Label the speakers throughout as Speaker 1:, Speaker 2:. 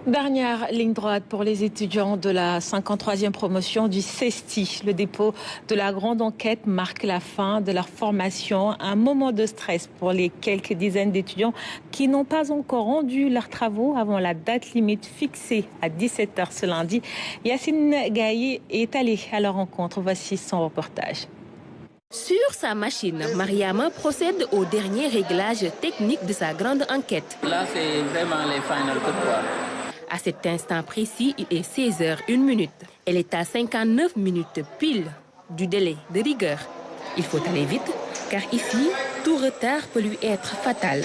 Speaker 1: Dernière ligne droite pour les étudiants de la 53e promotion du CESTI. Le dépôt de la grande enquête marque la fin de leur formation. Un moment de stress pour les quelques dizaines d'étudiants qui n'ont pas encore rendu leurs travaux avant la date limite fixée à 17 h ce lundi. Yacine Gaye est allé à leur rencontre. Voici son reportage.
Speaker 2: Sur sa machine, Mariama procède au dernier réglage technique de sa grande enquête.
Speaker 3: Là, c'est vraiment les final cut.
Speaker 2: À cet instant précis, il est 16h01. Elle est à 59 minutes pile du délai de rigueur. Il faut aller vite, car ici, tout retard peut lui être fatal.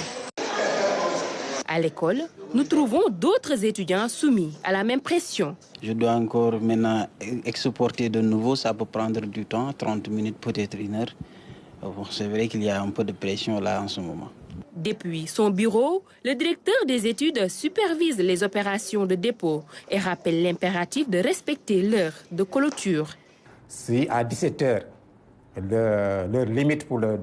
Speaker 2: À l'école, nous trouvons d'autres étudiants soumis à la même pression.
Speaker 4: Je dois encore maintenant exporter de nouveau, ça peut prendre du temps, 30 minutes, peut-être 1 heure. Bon, c'est vrai qu'il y a un peu de pression là en ce moment.
Speaker 2: Depuis son bureau, le directeur des études supervise les opérations de dépôt et rappelle l'impératif de respecter l'heure de clôture.
Speaker 5: Si à 17 h, leur limite pour le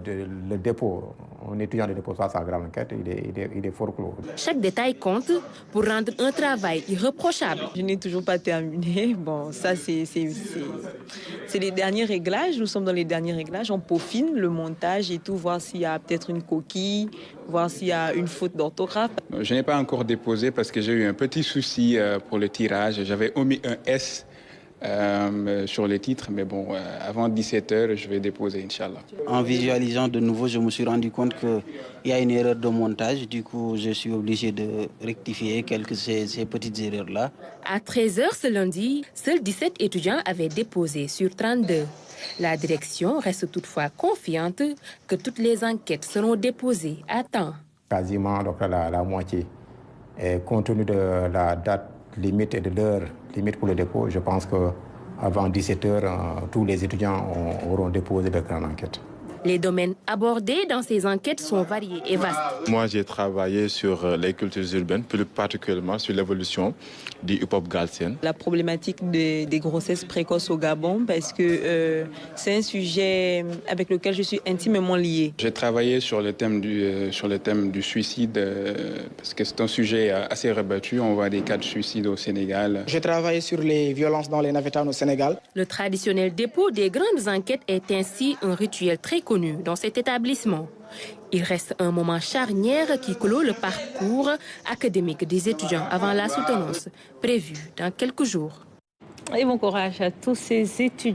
Speaker 5: dépôt, un étudiant de dépôt soit sa grande enquête, il est fort clos.
Speaker 2: Chaque détail compte pour rendre un travail irréprochable.
Speaker 6: Je n'ai toujours pas terminé. Bon, ça c'est les derniers réglages. Nous sommes dans les derniers réglages. On peaufine le montage et tout, voir s'il y a peut-être une coquille, voir s'il y a une faute d'orthographe.
Speaker 7: Je n'ai pas encore déposé parce que j'ai eu un petit souci pour le tirage. J'avais omis un S sur les titres, mais bon, avant 17 h, je vais déposer, Inch'Allah.
Speaker 4: En visualisant de nouveau, je me suis rendu compte qu'il y a une erreur de montage. Du coup, je suis obligé de rectifier ces petites erreurs-là.
Speaker 2: À 13 h ce lundi, seuls 17 étudiants avaient déposé sur 32. La direction reste toutefois confiante que toutes les enquêtes seront déposées à temps.
Speaker 5: Quasiment donc, la moitié. Et compte tenu de la date limite et de l'heure limite pour le dépôt, je pense qu'avant 17 h, tous les étudiants auront déposé leur grande enquête.
Speaker 2: Les domaines abordés dans ces enquêtes sont variés et vastes.
Speaker 8: Moi, j'ai travaillé sur les cultures urbaines, plus particulièrement sur l'évolution du hip-hop galsien.
Speaker 6: La problématique des grossesses précoces au Gabon, parce que c'est un sujet avec lequel je suis intimement liée.
Speaker 7: J'ai travaillé sur le thème du suicide, parce que c'est un sujet assez rebattu. On voit des cas de suicide au Sénégal.
Speaker 9: J'ai travaillé sur les violences dans les navétanes au Sénégal.
Speaker 2: Le traditionnel dépôt des grandes enquêtes est ainsi un rituel très connu dans cet établissement. Il reste un moment charnière qui clôt le parcours académique des étudiants avant la soutenance prévue dans quelques jours.
Speaker 1: Et bon courage à tous ces étudiants.